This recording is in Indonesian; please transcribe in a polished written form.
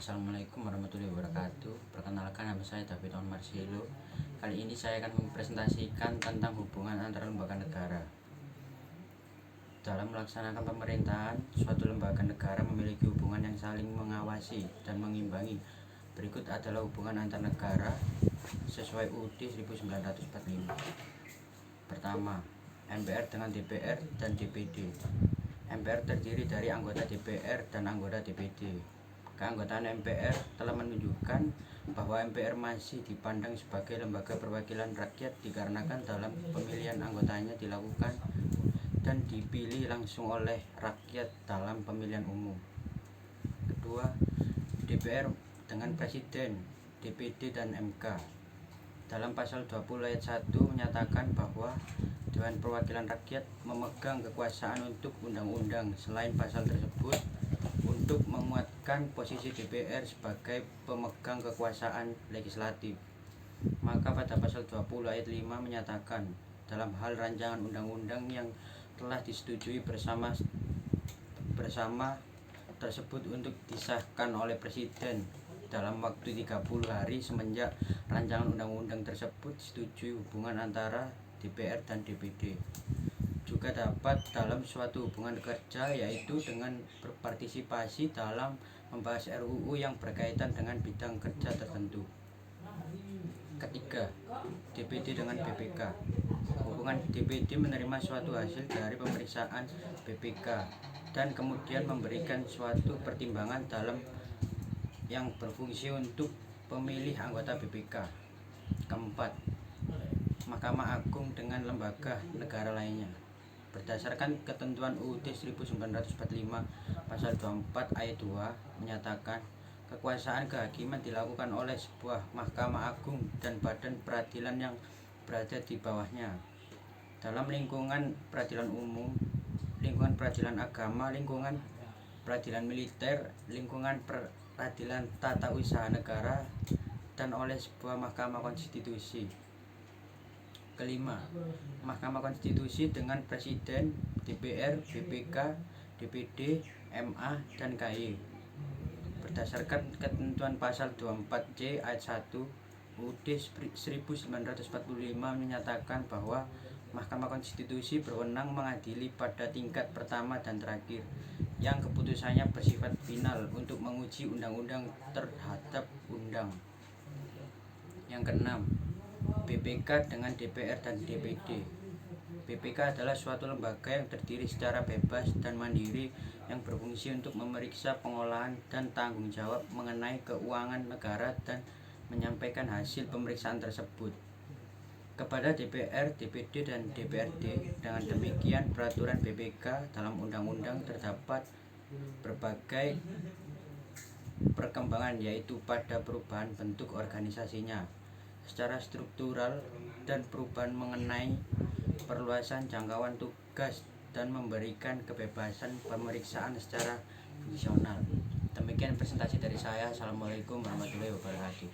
Assalamualaikum warahmatullahi wabarakatuh. Perkenalkan, nama saya David On Marcelo. Kali ini saya akan mempresentasikan tentang hubungan antara lembaga negara. Dalam melaksanakan pemerintahan, suatu lembaga negara memiliki hubungan yang saling mengawasi dan mengimbangi. Berikut adalah hubungan antar negara sesuai UUD 1945. Pertama, MPR dengan DPR dan DPD. MPR terdiri dari anggota DPR dan anggota DPD. Keanggotaan MPR telah menunjukkan bahwa MPR masih dipandang sebagai lembaga perwakilan rakyat dikarenakan dalam pemilihan anggotanya dilakukan dan dipilih langsung oleh rakyat dalam pemilihan umum. Kedua, DPR dengan Presiden, DPD dan MK. Dalam pasal 20 ayat 1 menyatakan bahwa Dewan Perwakilan Rakyat memegang kekuasaan untuk undang-undang. Selain pasal tersebut, untuk menguatkan posisi DPR sebagai pemegang kekuasaan legislatif, maka pada pasal 20 ayat 5 menyatakan dalam hal rancangan undang-undang yang telah disetujui bersama tersebut untuk disahkan oleh Presiden dalam waktu 30 hari semenjak rancangan undang-undang tersebut disetujui, hubungan antara DPR dan DPD juga dapat dalam suatu hubungan kerja, yaitu dengan berpartisipasi dalam membahas RUU yang berkaitan dengan bidang kerja tertentu. Ketiga, DPD dengan BPK. Hubungan DPD menerima suatu hasil dari pemeriksaan BPK dan kemudian memberikan suatu pertimbangan dalam yang berfungsi untuk pemilih anggota BPK. Keempat, Mahkamah Agung dengan lembaga negara lainnya. Berdasarkan ketentuan UUD 1945 pasal 24 ayat 2 menyatakan kekuasaan kehakiman dilakukan oleh sebuah Mahkamah Agung dan badan peradilan yang berada di bawahnya. Dalam lingkungan peradilan umum, lingkungan peradilan agama, lingkungan peradilan militer, lingkungan peradilan tata usaha negara, dan oleh sebuah Mahkamah Konstitusi. Kelima, Mahkamah Konstitusi dengan Presiden, DPR, BPK, DPD, MA, dan KY. Berdasarkan ketentuan pasal 24C ayat 1 UUD 1945 menyatakan bahwa Mahkamah Konstitusi berwenang mengadili pada tingkat pertama dan terakhir, yang keputusannya bersifat final untuk menguji undang-undang terhadap undang. Yang keenam, BPK dengan DPR dan DPD. BPK adalah suatu lembaga yang terdiri secara bebas dan mandiri yang berfungsi untuk memeriksa pengolahan dan tanggung jawab mengenai keuangan negara dan menyampaikan hasil pemeriksaan tersebut kepada DPR, DPD, dan DPRD. Dengan demikian, peraturan BPK dalam undang-undang terdapat berbagai perkembangan, yaitu pada perubahan bentuk organisasinya secara struktural dan perubahan mengenai perluasan jangkauan tugas dan memberikan kebebasan pemeriksaan secara fungsional. Demikian presentasi dari saya. Assalamualaikum warahmatullahi wabarakatuh.